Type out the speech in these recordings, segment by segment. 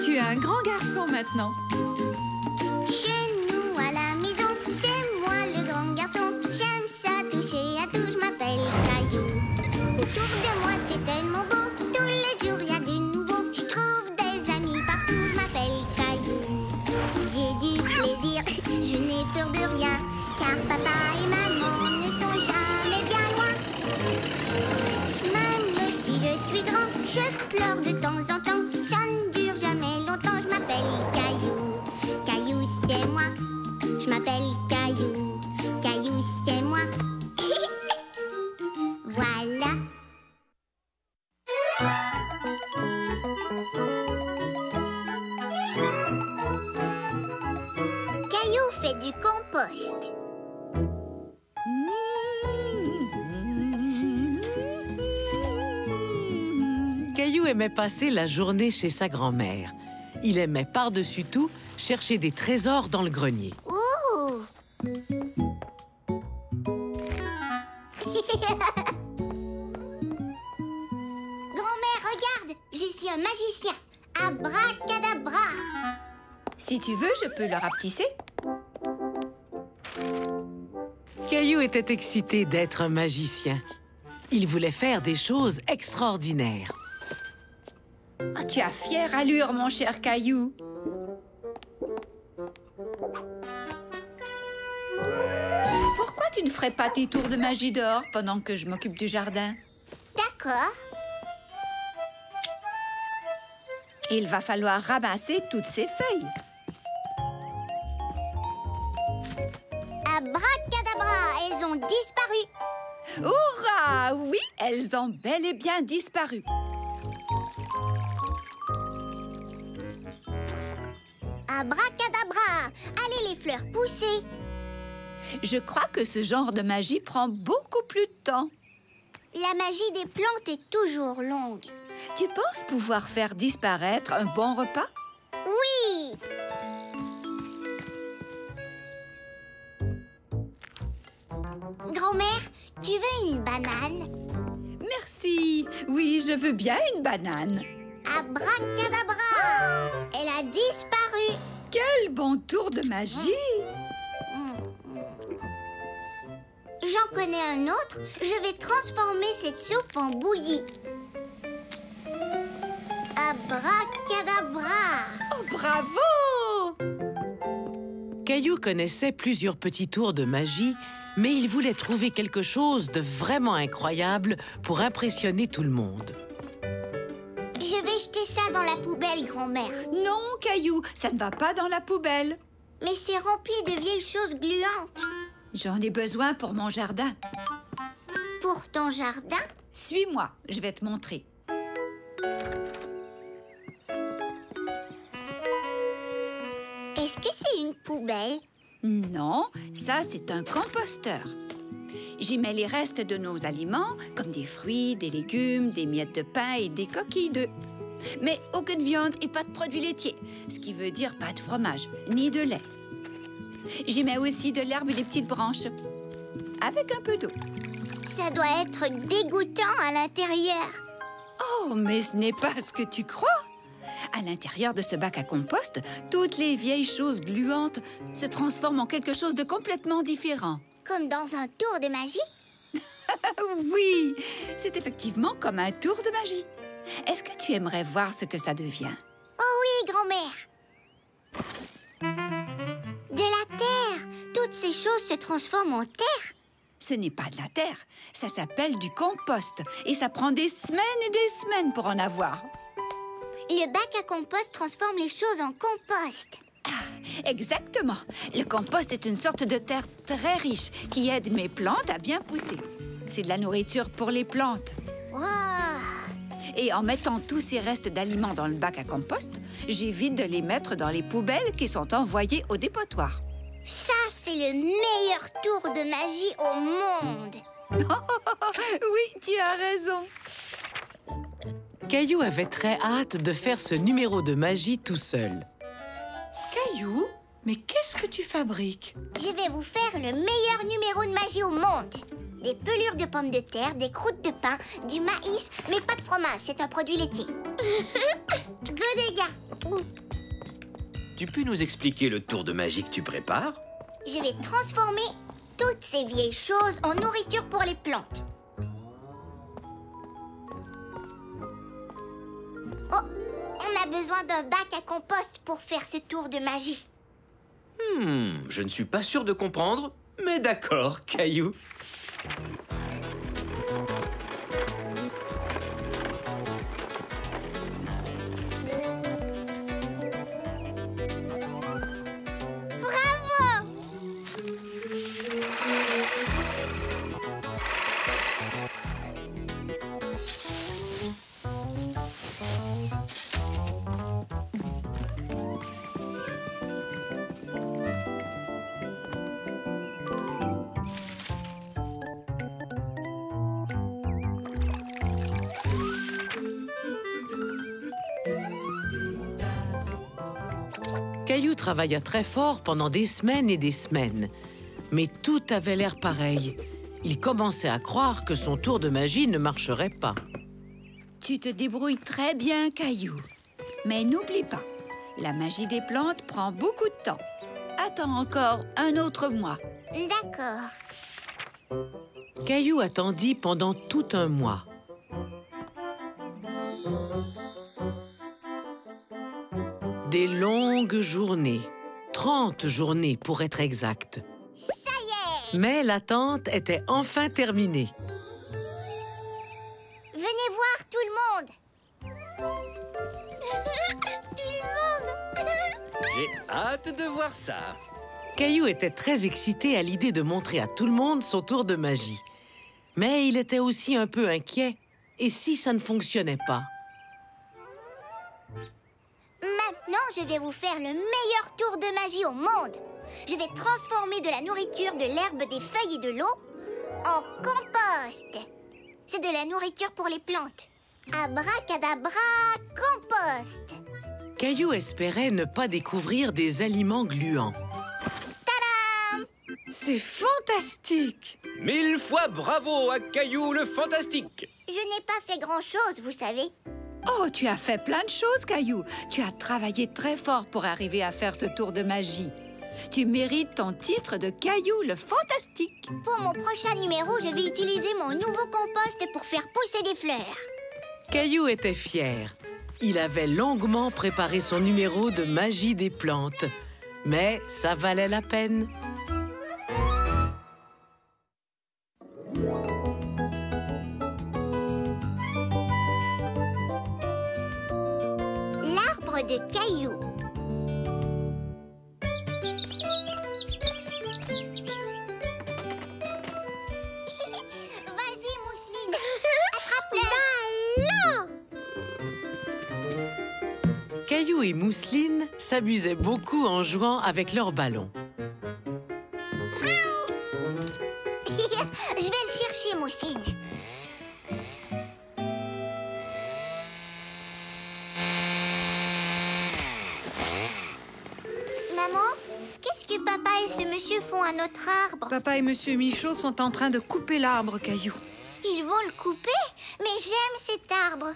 Tu es un grand garçon maintenant. Chez nous à la maison, c'est moi le grand garçon. J'aime ça toucher à tout, je m'appelle Caillou. Autour de moi c'est tellement beau, tous les jours il y a du nouveau. Je trouve des amis partout, je m'appelle Caillou. J'ai du plaisir, je n'ai peur de rien, car papa et maman ne sont jamais bien loin. Même si je suis grand, je pleure de temps en temps. Ça ne dure jamais longtemps, je m'appelle Caillou. Caillou c'est moi, je m'appelle Caillou. Caillou c'est moi. Voilà. Caillou fait du compost. Caillou aimait passer la journée chez sa grand-mère. Il aimait par-dessus tout chercher des trésors dans le grenier. Ouh. Grand-mère, regarde, je suis un magicien. Abracadabra. Si tu veux, je peux le rapetisser. Caillou était excité d'être un magicien. Il voulait faire des choses extraordinaires. Ah, tu as fière allure, mon cher Caillou. Pourquoi tu ne ferais pas tes tours de magie dehors pendant que je m'occupe du jardin? D'accord. Il va falloir ramasser toutes ces feuilles. Abracadabra, elles ont disparu. Hurrah! Oui, elles ont bel et bien disparu. Abracadabra, allez les fleurs pousser. Je crois que ce genre de magie prend beaucoup plus de temps. La magie des plantes est toujours longue. Tu penses pouvoir faire disparaître un bon repas? Oui. Grand-mère, tu veux une banane? Merci. Oui, je veux bien une banane. Abracadabra! Elle a disparu. Quel bon tour de magie! J'en connais un autre. Je vais transformer cette soupe en bouillie. Abracadabra! Oh, bravo! Caillou connaissait plusieurs petits tours de magie, mais il voulait trouver quelque chose de vraiment incroyable pour impressionner tout le monde. Je vais jeter ça dans la poubelle, grand-mère. Non, Caillou, ça ne va pas dans la poubelle. Mais c'est rempli de vieilles choses gluantes. J'en ai besoin pour mon jardin. Pour ton jardin? Suis-moi, je vais te montrer. Est-ce que c'est une poubelle? Non, ça, c'est un composteur. J'y mets les restes de nos aliments, comme des fruits, des légumes, des miettes de pain et des coquilles d'œufs. Mais aucune viande et pas de produits laitiers, ce qui veut dire pas de fromage, ni de lait. J'y mets aussi de l'herbe et des petites branches, avec un peu d'eau. Ça doit être dégoûtant à l'intérieur. Oh, mais ce n'est pas ce que tu crois. À l'intérieur de ce bac à compost, toutes les vieilles choses gluantes se transforment en quelque chose de complètement différent. Comme dans un tour de magie? Oui, c'est effectivement comme un tour de magie. Est-ce que tu aimerais voir ce que ça devient? Oh oui, grand-mère. De la terre. Toutes ces choses se transforment en terre. Ce n'est pas de la terre, ça s'appelle du compost. Et ça prend des semaines et des semaines pour en avoir. Le bac à compost transforme les choses en compost. Exactement. Le compost est une sorte de terre très riche qui aide mes plantes à bien pousser. C'est de la nourriture pour les plantes. Wow. Et en mettant tous ces restes d'aliments dans le bac à compost, j'évite de les mettre dans les poubelles qui sont envoyées au dépotoir. Ça, c'est le meilleur tour de magie au monde. Oui, tu as raison. Caillou avait très hâte de faire ce numéro de magie tout seul. Caillou, mais qu'est-ce que tu fabriques? Je vais vous faire le meilleur numéro de magie au monde. Des pelures de pommes de terre, des croûtes de pain, du maïs, mais pas de fromage, c'est un produit laitier. Godéga. Tu peux nous expliquer le tour de magie que tu prépares? Je vais transformer toutes ces vieilles choses en nourriture pour les plantes. Oh, on a besoin d'un bac à compost pour faire ce tour de magie. Je ne suis pas sûr de comprendre, mais d'accord, Caillou. Bravo! Caillou travailla très fort pendant des semaines et des semaines. Mais tout avait l'air pareil. Il commençait à croire que son tour de magie ne marcherait pas. Tu te débrouilles très bien, Caillou. Mais n'oublie pas, la magie des plantes prend beaucoup de temps. Attends encore un autre mois. D'accord. Caillou attendit pendant tout un mois. Des longues journées. 30 journées pour être exact. Ça y est! Mais l'attente était enfin terminée. Venez voir tout le monde! Tout le monde! J'ai hâte de voir ça. Caillou était très excité à l'idée de montrer à tout le monde son tour de magie. Mais il était aussi un peu inquiet. Et si ça ne fonctionnait pas? Maintenant, je vais vous faire le meilleur tour de magie au monde. Je vais transformer de la nourriture, de l'herbe, des feuilles et de l'eau en compost. C'est de la nourriture pour les plantes. Abracadabra, compost. Caillou espérait ne pas découvrir des aliments gluants. Tadam! C'est fantastique! 1000 fois bravo à Caillou le fantastique. Je n'ai pas fait grand-chose, vous savez. Oh, tu as fait plein de choses, Caillou. Tu as travaillé très fort pour arriver à faire ce tour de magie. Tu mérites ton titre de Caillou le fantastique. Pour mon prochain numéro, je vais utiliser mon nouveau compost pour faire pousser des fleurs. Caillou était fier. Il avait longuement préparé son numéro de magie des plantes. Mais ça valait la peine. L'arbre de Caillou. Vas-y, Mousseline. Attrape-le. Caillou et Mousseline s'amusaient beaucoup en jouant avec leurs ballons. Je vais le chercher, Mousseline. Maman, qu'est-ce que papa et ce monsieur font à notre arbre? Papa et Monsieur Michaud sont en train de couper l'arbre, Caillou. Ils vont le couper? Mais j'aime cet arbre.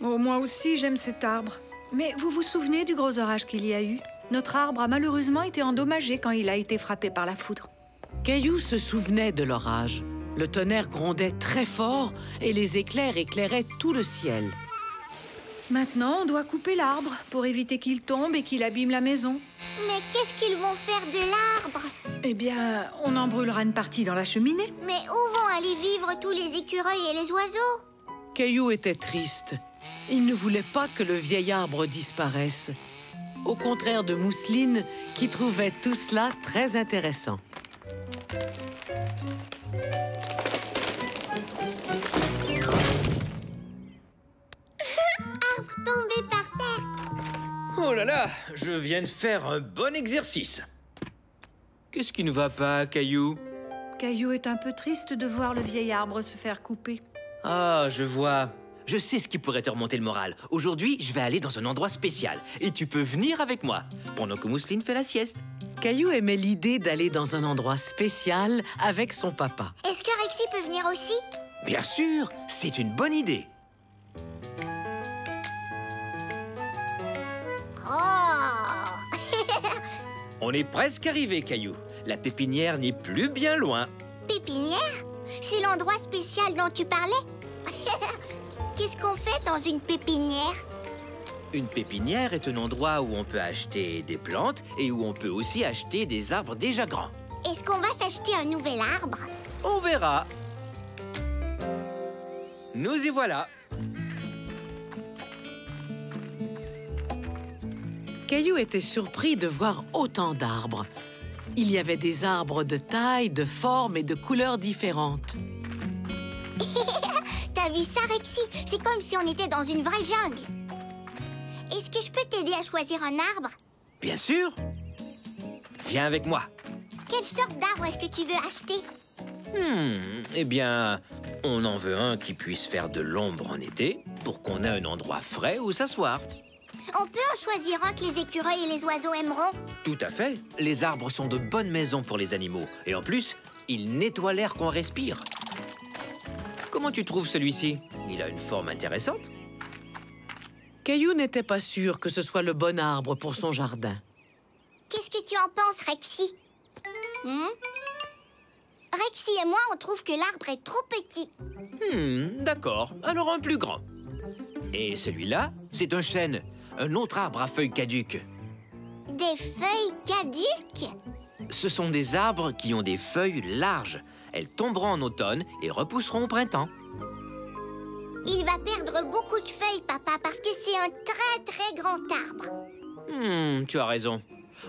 Oh, moi aussi, j'aime cet arbre. Mais vous vous souvenez du gros orage qu'il y a eu? Notre arbre a malheureusement été endommagé quand il a été frappé par la foudre. Caillou se souvenait de l'orage. Le tonnerre grondait très fort et les éclairs éclairaient tout le ciel. Maintenant, on doit couper l'arbre pour éviter qu'il tombe et qu'il abîme la maison. Mais qu'est-ce qu'ils vont faire de l'arbre? Eh bien, on en brûlera une partie dans la cheminée. Mais où vont aller vivre tous les écureuils et les oiseaux? Caillou était triste. Il ne voulait pas que le vieil arbre disparaisse. Au contraire de Mousseline, qui trouvait tout cela très intéressant. Arbre tombé par terre. Oh là là, je viens de faire un bon exercice. Qu'est-ce qui ne va pas, Caillou? Caillou est un peu triste de voir le vieil arbre se faire couper. Ah, je vois. Je sais ce qui pourrait te remonter le moral. Aujourd'hui, je vais aller dans un endroit spécial. Et tu peux venir avec moi, pendant que Mousseline fait la sieste. Caillou aimait l'idée d'aller dans un endroit spécial avec son papa. Est-ce que Rexy peut venir aussi? Bien sûr, c'est une bonne idée. Oh! On est presque arrivé, Caillou. La pépinière n'est plus bien loin. Pépinière? C'est l'endroit spécial dont tu parlais? Qu'est-ce qu'on fait dans une pépinière? Une pépinière est un endroit où on peut acheter des plantes et où on peut aussi acheter des arbres déjà grands. Est-ce qu'on va s'acheter un nouvel arbre? On verra. Nous y voilà. Caillou était surpris de voir autant d'arbres. Il y avait des arbres de taille, de forme et de couleurs différentes. T'as vu ça, Rexy? C'est comme si on était dans une vraie jungle. Est-ce que je peux t'aider à choisir un arbre? Bien sûr. Viens avec moi. Quelle sorte d'arbre est-ce que tu veux acheter? Eh bien, on en veut un qui puisse faire de l'ombre en été pour qu'on ait un endroit frais où s'asseoir. On peut en choisir un que les écureuils et les oiseaux aimeront? Tout à fait. Les arbres sont de bonnes maisons pour les animaux. Et en plus, ils nettoient l'air qu'on respire. Comment tu trouves celui-ci? Il a une forme intéressante. Caillou n'était pas sûr que ce soit le bon arbre pour son jardin. Qu'est-ce que tu en penses, Rexy? Rexy et moi, on trouve que l'arbre est trop petit. D'accord. Alors un plus grand. Et celui-là, c'est un chêne. Un autre arbre à feuilles caduques. Des feuilles caduques? Ce sont des arbres qui ont des feuilles larges. Elles tomberont en automne et repousseront au printemps. Il va perdre beaucoup de feuilles, papa, parce que c'est un très, très grand arbre. Tu as raison.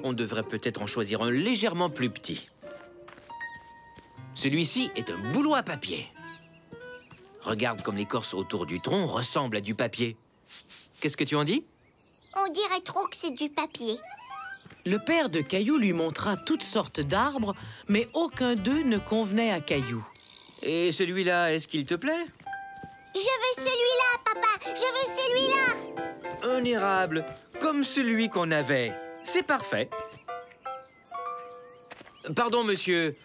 On devrait peut-être en choisir un légèrement plus petit. Celui-ci est un bouleau à papier. Regarde comme l'écorce autour du tronc ressemble à du papier. Qu'est-ce que tu en dis? On dirait trop que c'est du papier. Le père de Caillou lui montra toutes sortes d'arbres, mais aucun d'eux ne convenait à Caillou. Et celui-là, est-ce qu'il te plaît? Je veux celui-là, papa! Je veux celui-là! Un érable, comme celui qu'on avait. C'est parfait. Pardon, monsieur.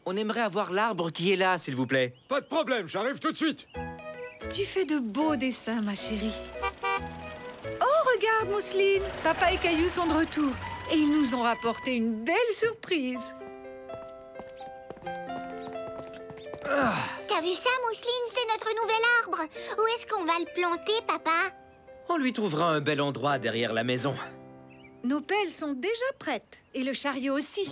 On aimerait avoir l'arbre qui est là, s'il vous plaît. Pas de problème, j'arrive tout de suite. Tu fais de beaux dessins, ma chérie. Oh, regarde, Mousseline! Papa et Caillou sont de retour. Et ils nous ont rapporté une belle surprise. T'as vu ça, Mousseline? C'est notre nouvel arbre. Où est-ce qu'on va le planter, papa? On lui trouvera un bel endroit derrière la maison. Nos pelles sont déjà prêtes. Et le chariot aussi.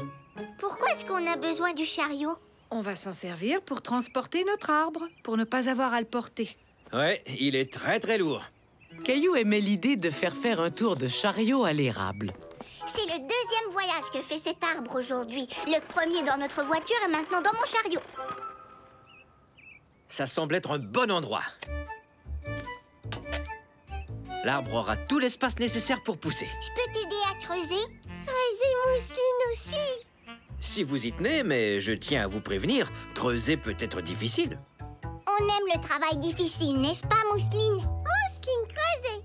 Pourquoi est-ce qu'on a besoin du chariot? On va s'en servir pour transporter notre arbre, pour ne pas avoir à le porter. Ouais, il est très très lourd. Caillou aimait l'idée de faire un tour de chariot à l'érable. C'est le deuxième voyage que fait cet arbre aujourd'hui. Le premier dans notre voiture et maintenant dans mon chariot. Ça semble être un bon endroit. L'arbre aura tout l'espace nécessaire pour pousser. Je peux t'aider à creuser? Creuser, Mousseline aussi. Si vous y tenez, mais je tiens à vous prévenir, creuser peut être difficile. On aime le travail difficile, n'est-ce pas, Mousseline? Mousseline, creusez!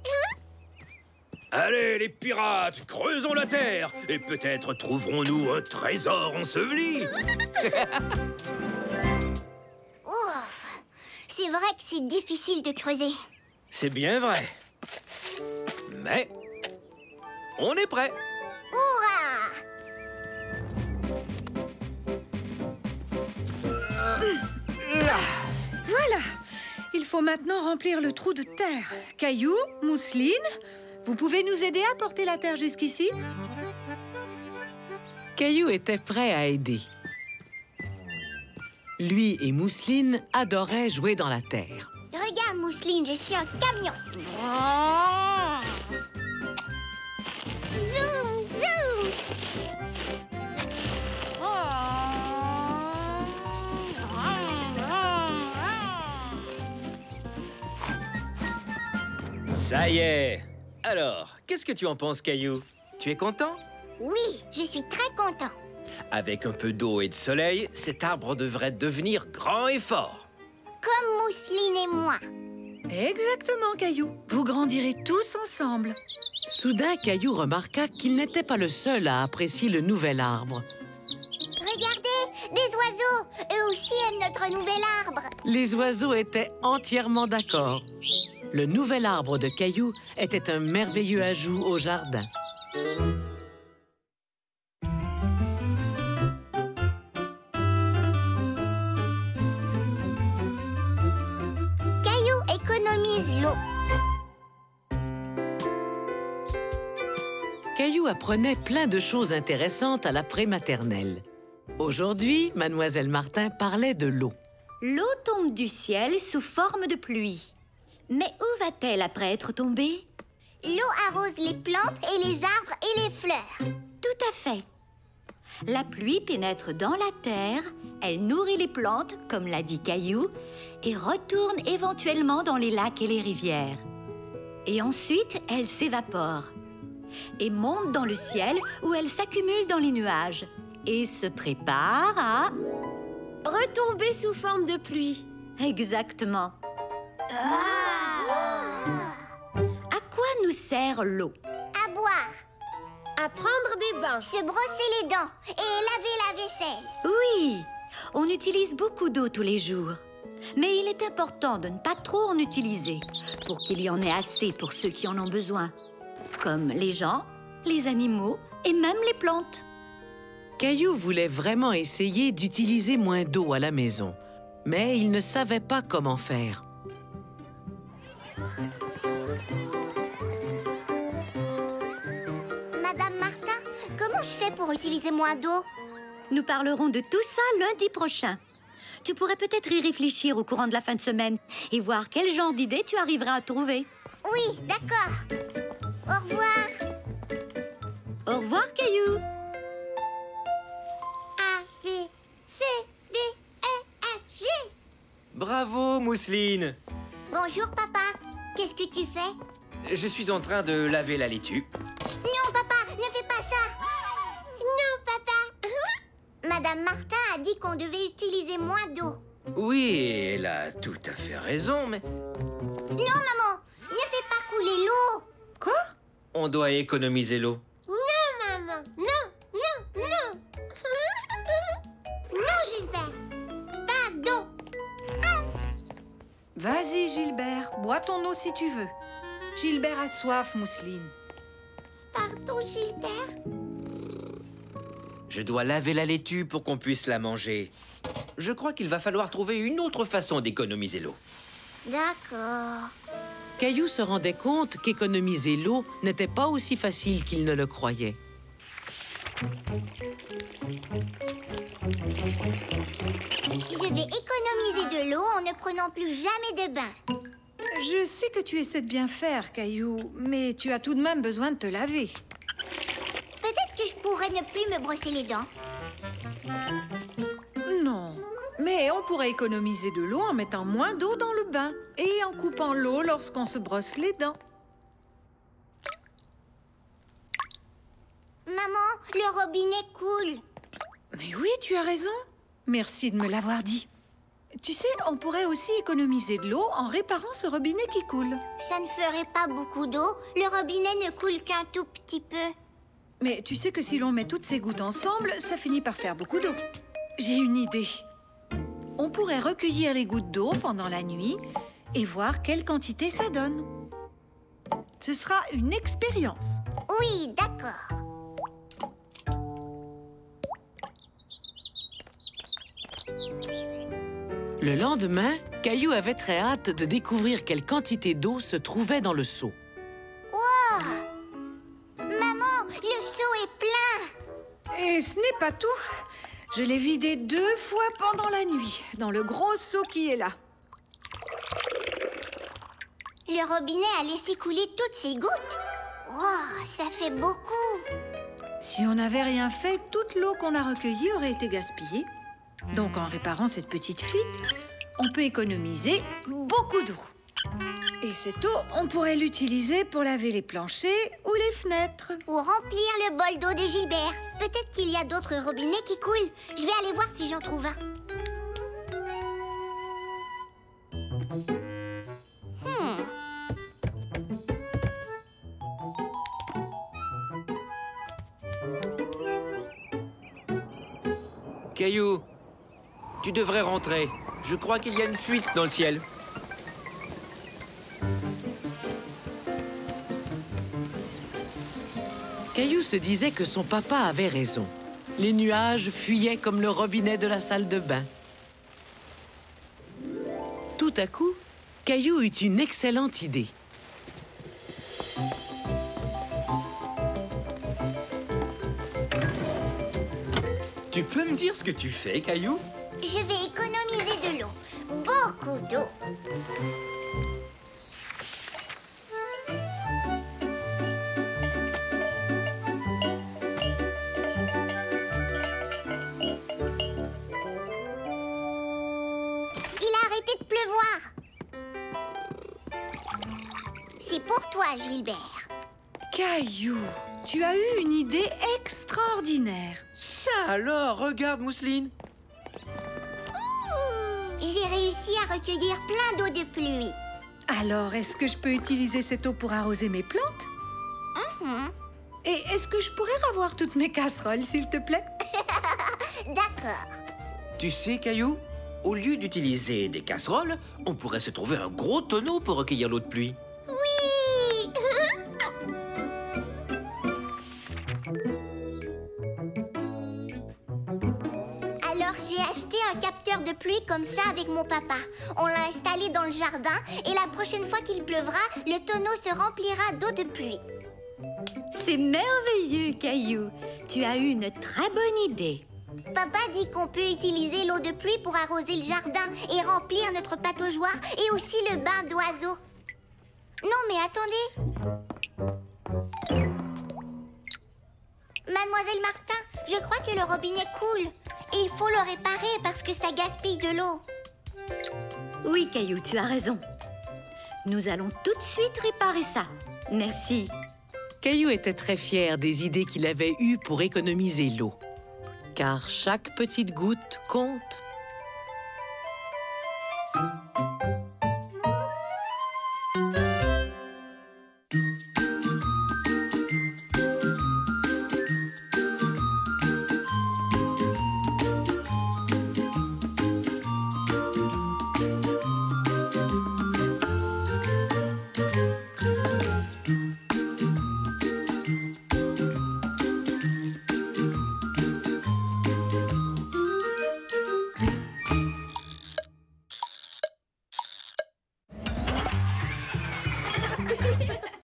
Allez, les pirates, creusons la terre et peut-être trouverons-nous un trésor enseveli. Ouf! C'est vrai que c'est difficile de creuser. C'est bien vrai. Mais on est prêt. Hurrah! Voilà! Il faut maintenant remplir le trou de terre. Caillou, Mousseline, vous pouvez nous aider à porter la terre jusqu'ici? Caillou était prêt à aider. Lui et Mousseline adoraient jouer dans la terre. Regarde, Mousseline, je suis un camion. Zoom, zoom! Ça y est. Alors, qu'est-ce que tu en penses, Caillou? Tu es content? Oui, je suis très content. Avec un peu d'eau et de soleil, cet arbre devrait devenir grand et fort. Comme Mousseline et moi. Exactement, Caillou. Vous grandirez tous ensemble. Soudain, Caillou remarqua qu'il n'était pas le seul à apprécier le nouvel arbre. Regardez, des oiseaux. Eux aussi aiment notre nouvel arbre. Les oiseaux étaient entièrement d'accord. Le nouvel arbre de Caillou était un merveilleux ajout au jardin. Caillou économise l'eau. Caillou apprenait plein de choses intéressantes à la prématernelle. Aujourd'hui, Mademoiselle Martin parlait de l'eau. L'eau tombe du ciel sous forme de pluie. Mais où va-t-elle après être tombée? L'eau arrose les plantes et les arbres et les fleurs. Tout à fait. La pluie pénètre dans la terre, elle nourrit les plantes, comme l'a dit Caillou, et retourne éventuellement dans les lacs et les rivières. Et ensuite, elle s'évapore et monte dans le ciel où elle s'accumule dans les nuages et se prépare à... retomber sous forme de pluie. Exactement. À quoi nous sert l'eau? À boire, À prendre des bains. se brosser les dents et laver la vaisselle. Oui, on utilise beaucoup d'eau tous les jours. Mais il est important de ne pas trop en utiliser pour qu'il y en ait assez pour ceux qui en ont besoin, comme les gens, les animaux et même les plantes. Caillou voulait vraiment essayer d'utiliser moins d'eau à la maison, mais il ne savait pas comment faire. Madame Martin, comment je fais pour utiliser moins d'eau? Nous parlerons de tout ça lundi prochain. Tu pourrais peut-être y réfléchir au courant de la fin de semaine et voir quel genre d'idée tu arriveras à trouver. Oui, d'accord. Au revoir. Au revoir, Caillou. A, B, C, D, E, F, G. Bravo, Mousseline! Bonjour, papa. Qu'est-ce que tu fais? Je suis en train de laver la laitue. Non, papa, ne fais pas ça. Non, papa. Madame Martin a dit qu'on devait utiliser moins d'eau. Oui, elle a tout à fait raison, mais Non, maman, ne fais pas couler l'eau. Quoi? on doit économiser l'eau. Non, maman, non, non, non. Non, Gilbert, pas d'eau. Vas-y, Gilbert, bois ton eau si tu veux. Gilbert a soif, Mousseline. Pardon, Gilbert. Je dois laver la laitue pour qu'on puisse la manger. Je crois qu'il va falloir trouver une autre façon d'économiser l'eau. D'accord. Caillou se rendait compte qu'économiser l'eau n'était pas aussi facile qu'il ne le croyait. Je vais économiser de l'eau en ne prenant plus jamais de bain. Je sais que tu essaies de bien faire, Caillou, mais tu as tout de même besoin de te laver. Peut-être que je pourrais ne plus me brosser les dents. Non, mais on pourrait économiser de l'eau en mettant moins d'eau dans le bain et en coupant l'eau lorsqu'on se brosse les dents. Maman, le robinet coule. Mais oui, tu as raison. Merci de me l'avoir dit. Tu sais, on pourrait aussi économiser de l'eau en réparant ce robinet qui coule. Ça ne ferait pas beaucoup d'eau. Le robinet ne coule qu'un tout petit peu. Mais tu sais que si l'on met toutes ces gouttes ensemble, ça finit par faire beaucoup d'eau. J'ai une idée. On pourrait recueillir les gouttes d'eau pendant la nuit et voir quelle quantité ça donne. Ce sera une expérience. Oui, d'accord. Le lendemain, Caillou avait très hâte de découvrir quelle quantité d'eau se trouvait dans le seau. Maman, le seau est plein. Et ce n'est pas tout. Je l'ai vidé 2 fois pendant la nuit, dans le gros seau qui est là. Le robinet a laissé couler toutes ces gouttes. Oh, ça fait beaucoup. Si on n'avait rien fait, toute l'eau qu'on a recueillie aurait été gaspillée. Donc, en réparant cette petite fuite, on peut économiser beaucoup d'eau. Et cette eau, on pourrait l'utiliser pour laver les planchers ou les fenêtres. Ou remplir le bol d'eau de Gilbert. Peut-être qu'il y a d'autres robinets qui coulent. Je vais aller voir si j'en trouve un. Caillou, tu devrais rentrer. Je crois qu'il y a une fuite dans le ciel. Caillou se disait que son papa avait raison. Les nuages fuyaient comme le robinet de la salle de bain. Tout à coup, Caillou eut une excellente idée. Tu peux me dire ce que tu fais, Caillou? Je vais économiser de l'eau. Beaucoup d'eau. Il a arrêté de pleuvoir. C'est pour toi, Gilbert. Caillou, tu as eu une idée extraordinaire. Ça alors, regarde, Mousseline. J'ai réussi à recueillir plein d'eau de pluie. Alors, est-ce que je peux utiliser cette eau pour arroser mes plantes? Et est-ce que je pourrais avoir toutes mes casseroles, s'il te plaît? D'accord. Tu sais, Caillou, au lieu d'utiliser des casseroles, on pourrait se trouver un gros tonneau pour recueillir l'eau de pluie. Oui. Alors j'ai acheté un capteur de pluie comme ça avec mon papa. On l'a installé dans le jardin et la prochaine fois qu'il pleuvra, le tonneau se remplira d'eau de pluie. C'est merveilleux, Caillou. Tu as eu une très bonne idée. Papa dit qu'on peut utiliser l'eau de pluie pour arroser le jardin et remplir notre pataugeoire et aussi le bain d'oiseaux. Non, mais attendez. Mademoiselle Martin, je crois que le robinet coule. Et il faut le réparer parce que ça gaspille de l'eau. Oui, Caillou, tu as raison. Nous allons tout de suite réparer ça. Merci. Caillou était très fier des idées qu'il avait eues pour économiser l'eau. Car chaque petite goutte compte.